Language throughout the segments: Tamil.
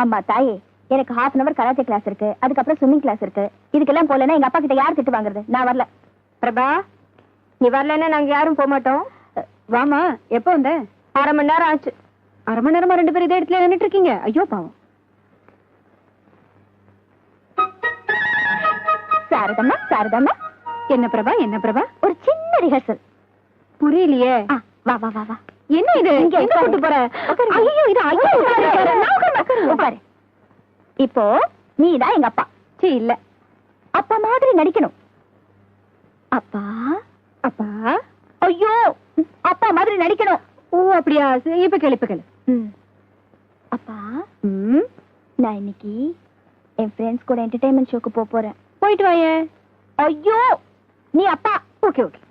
அம்மா தாயே, எனக்கு half an hour karate class இருக்கு, அதுக்கப்புறம் ஸ்விம்மிங் கிளாஸ் இருக்கு. இதுக்கெல்லாம் போலன்னா எங்க அப்பா கிட்ட யார் திட்டு வாங்குறது? நான் வரல. பிரபா, நீ வரலன்னா நாங்க யாரும் போக மாட்டோம். வாமா. எப்போ வந்த? 1/2 மணி நேரம் ஆச்சு. 1/2 மணி நேரமா 2 பேரும் இதே இடத்துல நின்னுட்டு இருக்கீங்க? ஐயோ பாவம். சாரதம்மா, சாரதம்மா. என்ன பிரபா, என்ன பிரபா? ஒரு சின்ன ரிஹர்சல். புரியலையே. வா வா வா வா. என்ன இது? எங்க கூட்டு போற? ஐயோ, இது உட்காரு. இப்போ நீதான் எங்க அப்பா. சீ, இல்ல. அப்பா மாதிரி நடிக்கணும். அப்பா, அப்பா. ஐயோ, அப்பா மாதிரி நடிக்கணும். ஓ அப்படியா? இப்ப கேளு, இப்ப கேளு. அப்பா, நான் இன்னைக்கு என் ஃப்ரெண்ட்ஸ் கூட என்டர்டைன்மெண்ட் ஷோக்கு போறேன். போயிட்டு வாயே. ஐயோ, நீ அப்பா. Okay okay.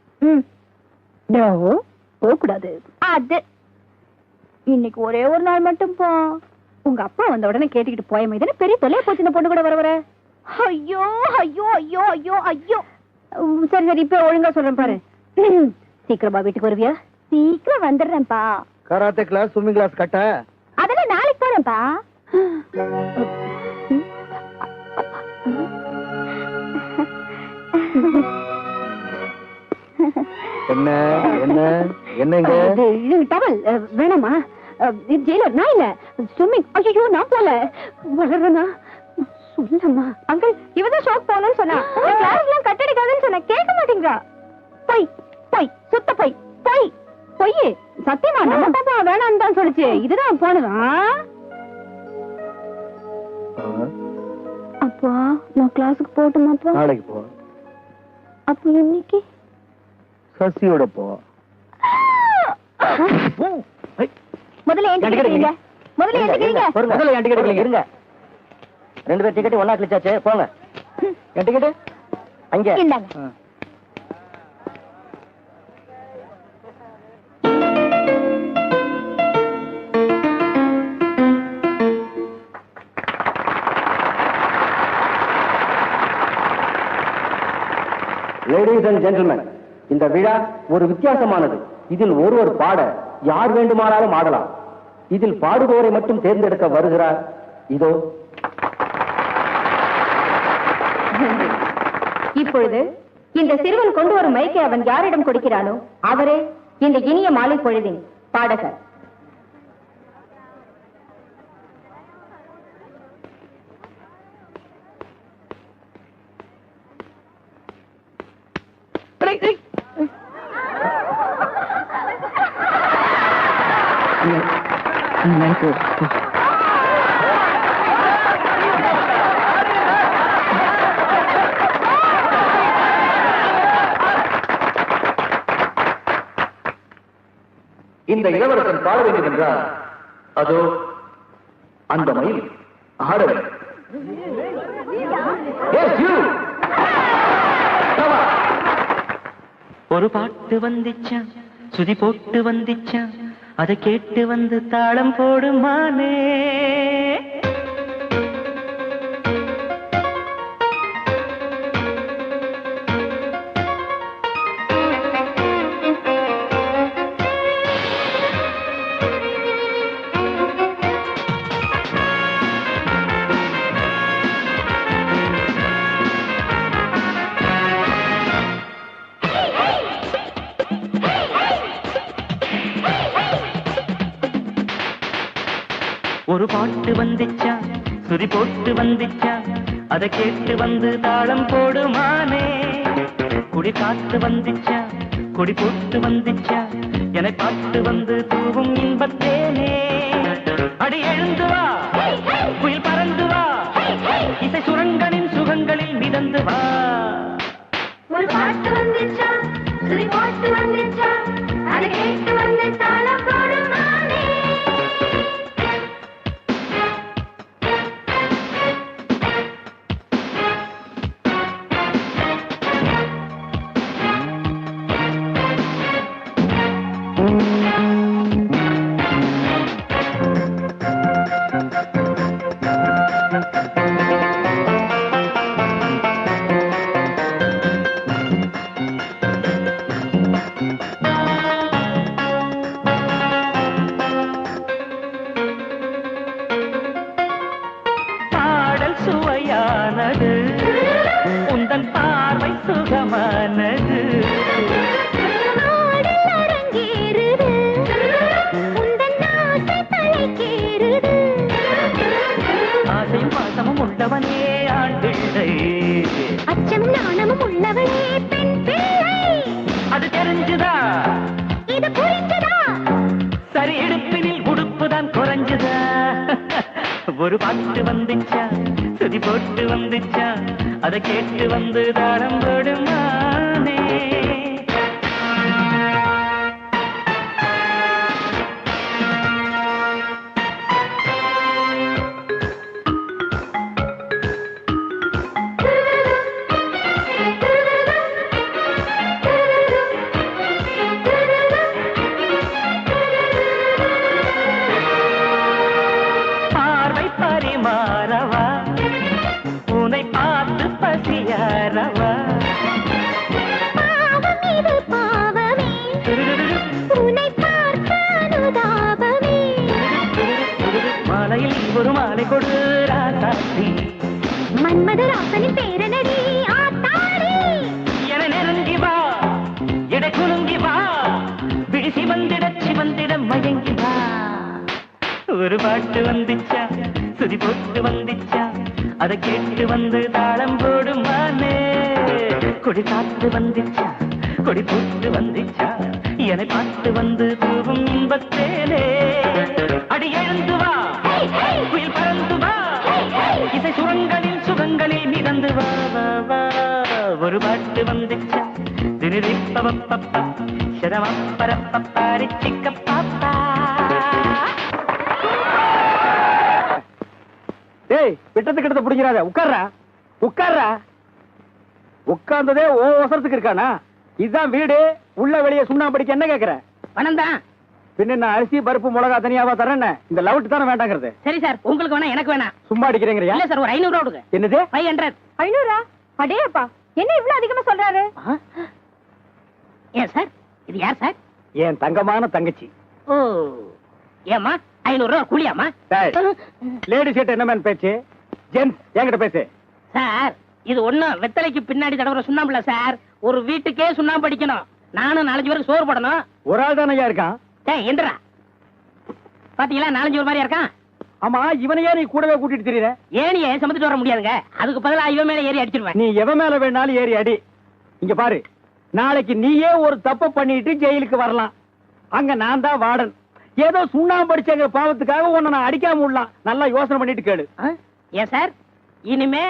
போக கூடாது. அது இன்னைக்கு ஒரே ஒரு நாள் மட்டும் போ. உங்க அப்பா வந்த உடனே கேட்டுக்கிட்டு போய மாதிரி பெரிய தொலைய போச்சு இந்த பொண்ணு கூட வர. ஐயோ ஐயோ ஐயோ ஐயோ ஐயோ. சரி சரி, இப்ப ஒழுங்கா சொல்றேன் பாரு. சீக்கிரமா வீட்டுக்கு வருவியா? சீக்கிரம் வந்துடுறேன்ப்பா. கராத்தே கிளாஸ், ஸ்விம்மிங் கிளாஸ் கட்ட அதெல்லாம் நாளைக்கு போறேன்ப்பா. என்ன என்ன என்னங்க? டவல் வேணாமா? ஜெயிலர் நான் இல்ல. ஸ்விம்மிங். ஐயோ, நான் போல. வளர்றனா சொல்லமா? அங்கிள், இவதான் ஷாக் போகணும்னு சொன்னா. கிளாஸ் எல்லாம் கட்டடிக்காதுன்னு சொன்ன, கேட்க மாட்டேங்கிறா. போய் போய் சுத்த போய் போய் பொய். சத்தியமா நம்ம பாப்பா வேணான்னு தான் சொல்லுச்சு. இதுதான் போனதான். அப்பா, நான் கிளாஸுக்கு போட்டுமாப்பா? நாளைக்கு போ. அப்ப இன்னைக்கு சசியோட போ. முதல்ல என்கிட்ட முதல்ல என்கிட்ட முதல்ல என் டிக்கெட் இருங்க. 2 பேர் டிக்கெட் ஒண்ணா கிழிச்சாச்சு, போங்க. என் டிக்கெட் அங்க இந்தாங்க. லேடிஸ் அண்ட் ஜென்டில்மேன், இந்த விழா ஒரு வித்தியாசமானது. இதில் ஒருவர் பாட யார் வேண்டுமானாலும் ஆடலாம். இதில் பாடுபவரை மட்டும் தேர்ந்தெடுக்க வருகிறார். இதோ. இப்பொழுது இந்த சிறுவன் கொண்டு வரும் மைக்கை அவன் யாரிடம் கொடுக்கிறானோ அவரே இந்த இனிய மாலை பொழுதின் பாடகர். இந்த இளவரசன் பாட வேண்டும் என்றால் அதோ அந்த மயில் ஆட வேண்டும். ஒரு பாட்டு வந்துச்சா, சுதி போட்டு வந்துச்சா, அதை கேட்டு வந்து தாளம் போடுமானே. ஒரு பாட்டு வந்துச்சா, சுதி போட்டு வந்துச்சா, அதை கேட்டு வந்து தாளம் போடுமானே. குடி காத்து வந்துச்சா, கொடி போட்டு வந்துச்சா, என காத்து வந்து தூவும் இன்பத்தேனே. அடி எழுந்து வா, குயில் பறந்து வா, இசை சுரங்களின் சுகங்களில் மிதந்து வா. ஒரு பாட்டு வந்துச்சா, சுதி போட்டு வந்துச்சா, அதை கேட்டு வந்து தாளம் போடுமானே. சுவையானது, உந்தன் பார்வை சுகமானது. ஆடல் அரங்கேறுது, உந்தன் ஆசை தலைக்கேறுது. ஆசையும் பாசமும் உள்ளவனே ஆண் பிள்ளை, அச்சமும் நாணமும் உள்ளவளே பெண் பிள்ளை. அது தெரிஞ்சுதா? இது புரிஞ்சுதா? சரி, இடுப்பினில் உடுப்புதான் குறைஞ்சுதா? ஒரு பாட்டு வந்துச்சா, சுதி போட்டு வந்துச்சா, அதை கேட்டு வந்து தாளம் போடுமானே. பார்வை பரிமாறவா, உன்னை பார்த்து பசியாரவா. பாவம் இது பாவமே, உன்னை பார்த்த அனுதாபமே. மாலையில் ஒரு மாலை கொடு ராசாத்தி, மன்மதராசனின் பேரனடி ஆத்தாடி. என நெருங்கி வா, எடை குலுங்கி வா, விழிசி வந்திட மயங்கி வா. ஒரு பாட்டு வந்துச்சா, சுதி போட்டு வந்துச்சா, அதை கேட்டு வந்து தாளம் போடுமானே. கொடி காத்து வந்துச்சா, கொடி போட்டு வந்துச்சா, என்னை பார்த்து வந்து தூவும் இன்பத்தேனே. அடி எழுந்து வா, குயில் பறந்து வா, இசை சுரங்களில் சுகங்களில் மிதந்து வா வா வா. ஒரு பாட்டு வந்துச்சா, தினிரி பவப்பப்பா, சதமப்பரப்பப்பாரி சிக்க பாப்பா. டேய், விட்டத்துக்கு எடுத்து பிடிக்கிறாத, உட்கார்றா உட்கார்றா. உட்கார்ந்ததே ஓ அவசரத்துக்கு இருக்கானா? இதுதான் வீடு, உள்ள வெளியே சுண்ணாம்படிக்கு என்ன கேக்குற? பணம் தான். பின்ன நான் அரிசி பருப்பு மிளகா தனியாவா தரேன்? இந்த லவுட் தானே வேண்டாங்கிறது. சரி சார், உங்களுக்கு வேணா எனக்கு வேணா. சும்மா அடிக்கிறீங்கறியா? இல்ல சார், ஒரு 500 ரூபா கொடுங்க. என்னது? 500. 500? அடேப்பா, என்ன இவ்வளவு அதிகமா சொல்றாரு? ஏன் சார், இது யார் சார்? என் தங்கமான தங்கச்சி. ஓ, ஏமா 500 ரூபா கூலியாமா? லேடி ஷர்ட் என்ன மேன் பேச்சு? ஜென்ஸ் என்கிட்ட பேசு. சார், இது ஒண்ணும் வெத்தலைக்கு பின்னாடி தடவுற சுண்ணாம்புல சார். ஒரு வீட்டுக்கே சுண்ணாம்பு அடிக்கணும். நானும் 4 பேருக்கு சோறு போடணும். ஒரு ஆள் தானே இருக்கான். டேய் எந்திரா. பாத்தீங்களா 4 பேர் மாதிரியா இருக்கான். ஆமா, இவனையே நீ கூடவே கூட்டிட்டு திரியற? ஏனியே சுமந்துட்டு வர முடியாதுங்க. அதுக்கு பதிலா இவன் மேல ஏறி அடிச்சிருவேன். நீ எவன் மேல வேணாலும் ஏறி அடி. இங்க பாரு, நாளைக்கு நீயே ஒரு தப்பு பண்ணிட்டு ஜெயிலுக்கு வரலாம். அங்க நான் தான் வார்டன். ஏதோ சுண்ணாம்பு அடிச்ச பாவத்துக்காக உன்னை நான் அடிக்காம விடலாம். நல்லா யோசனை பண்ணிட்டு கேளு. ஏன் சார், இனிமே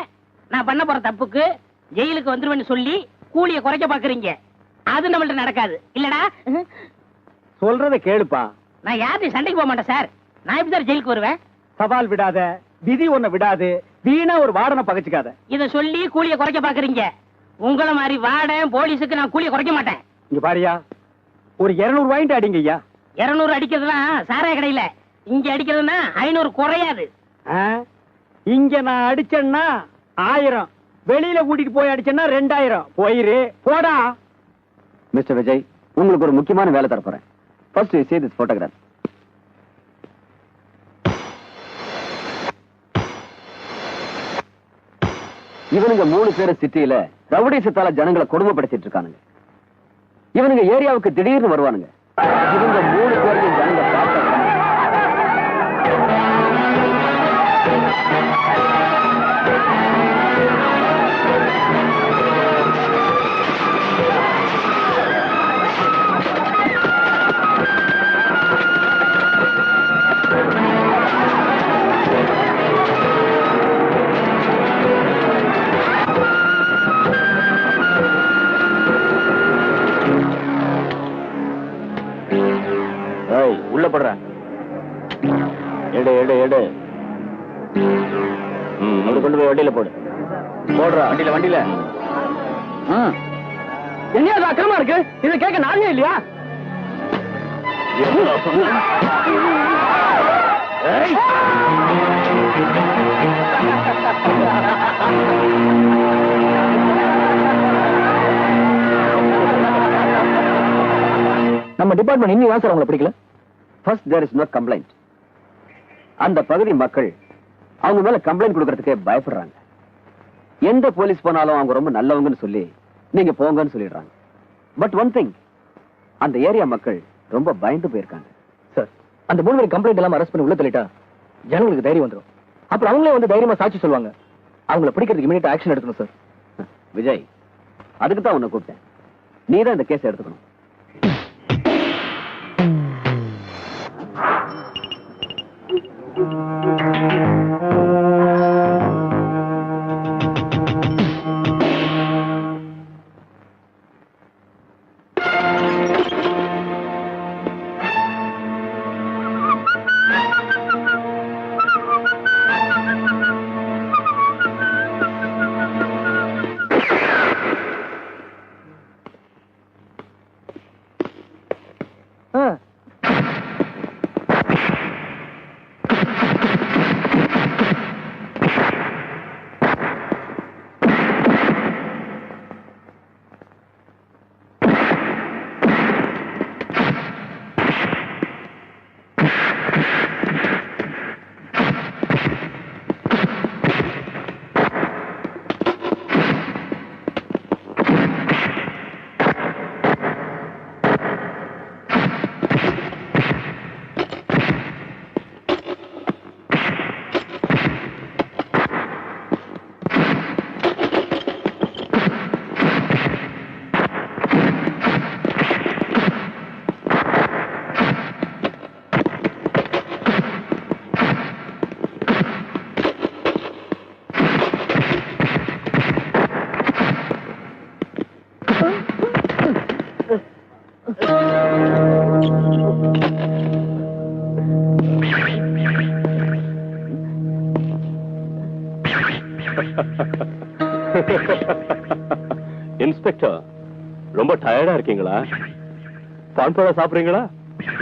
நான் பண்ண போற தப்புக்கு ஜெயிலுக்கு வந்துருவேன்னு சொல்லி கூலிய குறைக்க பாக்குறீங்க. அது நம்மள்ட்ட நடக்காது இல்லடா. சொல்றத கேளுப்பா. நான் யார்கிட்டயும் சண்டைக்கு போக மாட்டேன் சார். நான் எப்படி சார் ஜெயிலுக்கு வருவேன்? சவால் விடாத, விதி உன்னை விடாது. வீணா ஒரு வார்டனை பகச்சுக்காத. இத சொல்லி கூலிய குறைக்க பாக்குறீங்க. உங்களை மாதிரி வார்டன் போலீஸுக்கு நான் கூலிய குறைக்க மாட்டேன். இங்க பாரியா, ஒரு 200 வாங்கிட்டு அடிங்க ஐயா. 200 அடிக்கிறதுலாம் சாராய கடையில. இங்க அடிக்கிறதுனா 500 குறையாது. இங்க நான் அடிச்சேன்னா 1000, வெளியில கூட்டிட்டு போய் அடிச்சேன்னா 2000. போயிரு போடா. மிஸ்டர் விஜய், உங்களுக்கு ஒரு முக்கியமான வேலை தரப்போறேன். First you see this photograph. இவனுங்க 3 பேரு சிட்டியில ரவுடிசத்தால ஜனங்களை கொடுமைப்படுத்திட்டு இருக்கானுங்க. இவனுங்க ஏரியாவுக்கு திடீர்னு வருவானுங்க. இவங்க 3 பேரையும் ஜனங்க பார்த்தாங்க. உள்ள போடுற எடு எடு எடு. அப்படி கொண்டு போய் வண்டியில போடு. போடுறா வண்டியில. என்ன அக்கிரமா இருக்கு? இதை கேட்க நானே இல்லையா? நம்ம டிபார்ட்மெண்ட் இன்னும் ஏன் சார் உங்களை பிடிக்கல? First there is no complaint. அந்த பகுதி மக்கள் அவங்க மேல கம்ப்ளைண்ட் கொடுக்கறதுக்கே பயப்படுறாங்க. எந்த போலீஸ் போனாலும் அவங்க ரொம்ப நல்லவங்கன்னு சொல்லி நீங்க போங்கன்னு சொல்லிடுறாங்க. பட் ஒன் திங், அந்த ஏரியா மக்கள் ரொம்ப பயந்து போயிருக்காங்க. சார், அந்த 3 பேர் கம்ப்ளைண்ட் எல்லாம் அரெஸ்ட் பண்ணி உள்ள தள்ளிட்டா ஜனங்களுக்கு தைரியம் வந்துடும். அப்புறம் அவங்களே வந்து தைரியமா சாட்சி சொல்லுவாங்க. அவங்கள பிடிக்கிறதுக்கு இமீடியட் ஆக்ஷன் எடுக்கணும் சார். விஜய், அதுக்கு தான் உன்னை கூப்பிட்டேன். நீ தான் இந்த கேஸ் எடுத்துக்கணும். இன்ஸ்பெக்டர், ரொம்ப டயர்டா இருக்கீங்களா? பான்பழம் சாப்பிடுறீங்களா?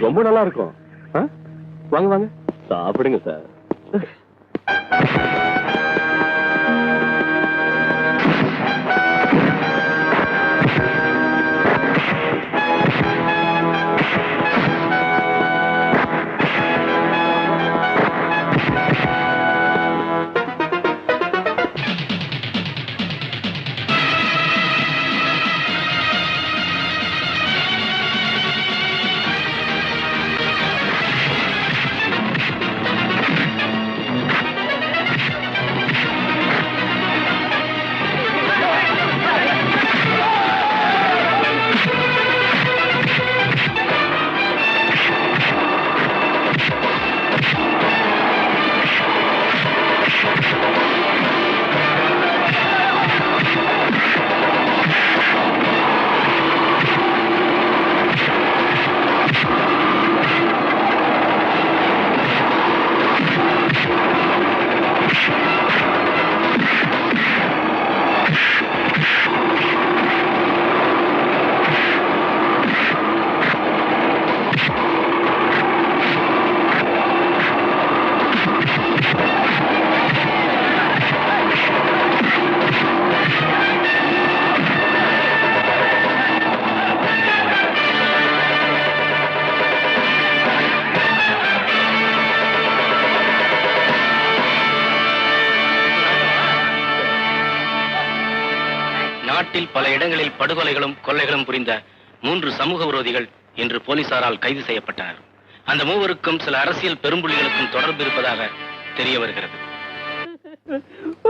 ரொம்ப நல்லா இருக்கும். வாங்க வாங்க சாப்பிடுங்க சார். நாட்டில் பல இடங்களில் படுகொலைகளும் கொள்ளைகளும் புரிந்த 3 சமூக விரோதிகள் இன்று போலீசாரால் கைது செய்யப்பட்டனர். அந்த மூவருக்கும் சில அரசியல் பெரும்புள்ளிகளுக்கும் தொடர்பு இருப்பதாக தெரிய வருகிறது.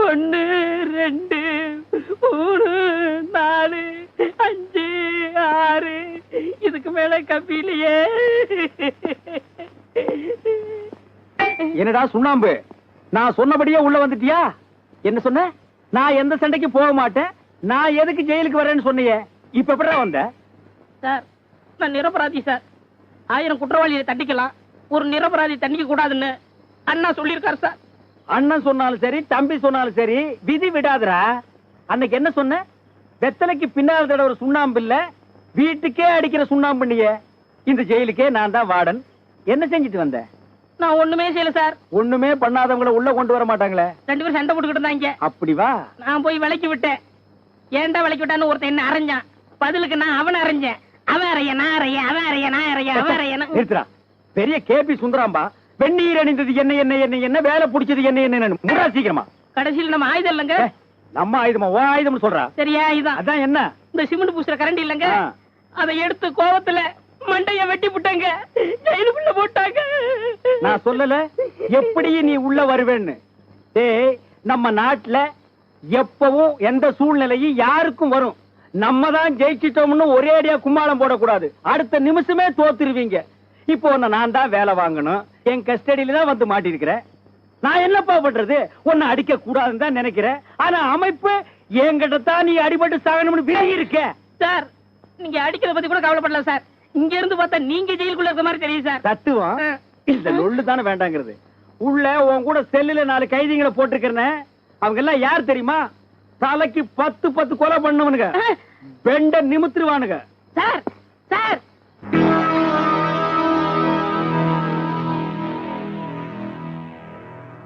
1 2 3 4 5 6 இதுக்கு மேல கம்பியிலேயே. என்னடா சுண்ணாம்பு, நான் சொன்னபடியே உள்ள வந்துட்டியா? என்ன சொன்ன? நான் எந்த சண்டைக்கு போக மாட்டேன், நான் எதுக்கு ஜெயிலுக்கு வரேன்னு சொன்னியே, இப்ப எப்படா வந்த? சார், நான் நிரபராதி சார். 1000 குற்றவாளியை தண்டிக்கலாம், ஒரு நிரபராதி தண்டிக்க கூடாதுன்னு அண்ணா சொல்லியிருக்காரு சார். அண்ணன் சொன்னாலும் சரி, தம்பி சொன்னாலும் சரி, விதி விடாதுடா. அன்னைக்கு என்ன சொன்ன? வெத்தலைக்கு பின்னால் தட ஒரு சுண்ணாம்பு இல்ல, வீட்டுக்கே அடிக்கிற சுண்ணாம்பு பண்ணிய. இந்த ஜெயிலுக்கே நான் தான் வார்டன். என்ன செஞ்சுட்டு வந்த? நான் ஒண்ணுமே செய்யல சார். ஒண்ணுமே பண்ணாதவங்களை உள்ள கொண்டு வர மாட்டாங்களே. 2 பேரும் சண்டை போட்டுக்கிட்டு இருந்தாங்க. அப்படி வா. நான் போய் விலைக்கு விட்டேன். ஏன்டா விலைக்கு விட்டான்னு ஒருத்தன் என்ன அரைஞ்சான். பதிலுக்கு நான் அவனை அரைஞ்சேன். அவன் அறைய, நான் அறைய, அவன் அறைய, நான் அறைய, அவன் அறைய. நிறுத்துறா. பெரிய கேபி சுந்தராம்பா வெந்நீர் அணிந்தது என்ன என்ன என்ன என்ன வேலை பிடிச்சது என்ன என்ன முடா சீக்கிரமா. கடைசியில் நம்ம ஆயுதம் இல்லங்க. நம்ம ஆயுதமா ஓ ஆயுதம் சொல்றா? சரியா இதான். அதான் என்ன? இந்த சிமெண்ட் பூசுற கரண்ட் இல்லங்க. ஆ. அதை எடுத்து கோவத்துல மண்டைய வெட்டி விட்டாங்க, ஜெயிலுக்குள்ள போட்டாங்க. நான் சொல்லல எப்படி நீ உள்ள வருவேன்னு. டேய், நம்ம நாட்டுல எப்பவும் எந்த சூழ்நிலையும் யாருக்கும் வரும். நம்ம தான் ஜெயிச்சிட்டோம்னு ஒரே அடியா கும்மாளம் போடக்கூடாது. அடுத்த நிமிஷமே தோத்துருவீங்க. இப்போ நான் தான் வேலை வாங்கணும், என் கஸ்டடியில தான் வந்து மாட்டிருக்கிறேன். நான் என்னப்பா பண்றது? உன்னை அடிக்க கூடாதுன்னு தான் நினைக்கிறேன். ஆனா அமைப்பு என்கிட்ட தான் நீ அடிபட்டு சாகணும்னு விலகி இருக்க. சார், நீங்க அடிக்கிறத பத்தி கூட கவலைப்படல சார். இங்க இருந்து பார்த்தா நீங்க ஜெயிலுக்குள்ள இருக்க மாதிரி தெரியும் சார். தத்துவம் இந்த லொள்ளு தானே வேண்டாங்கிறது. உள்ள உன் கூட செல்லுல 4 கைதிகளை போட்டிருக்கிறேன். அவங்க எல்லாம் யார் தெரியுமா? தலைக்கு 10 கொலை பண்ணவனுங்க. பெண்ட நிமித்துருவானுங்க. Sir sir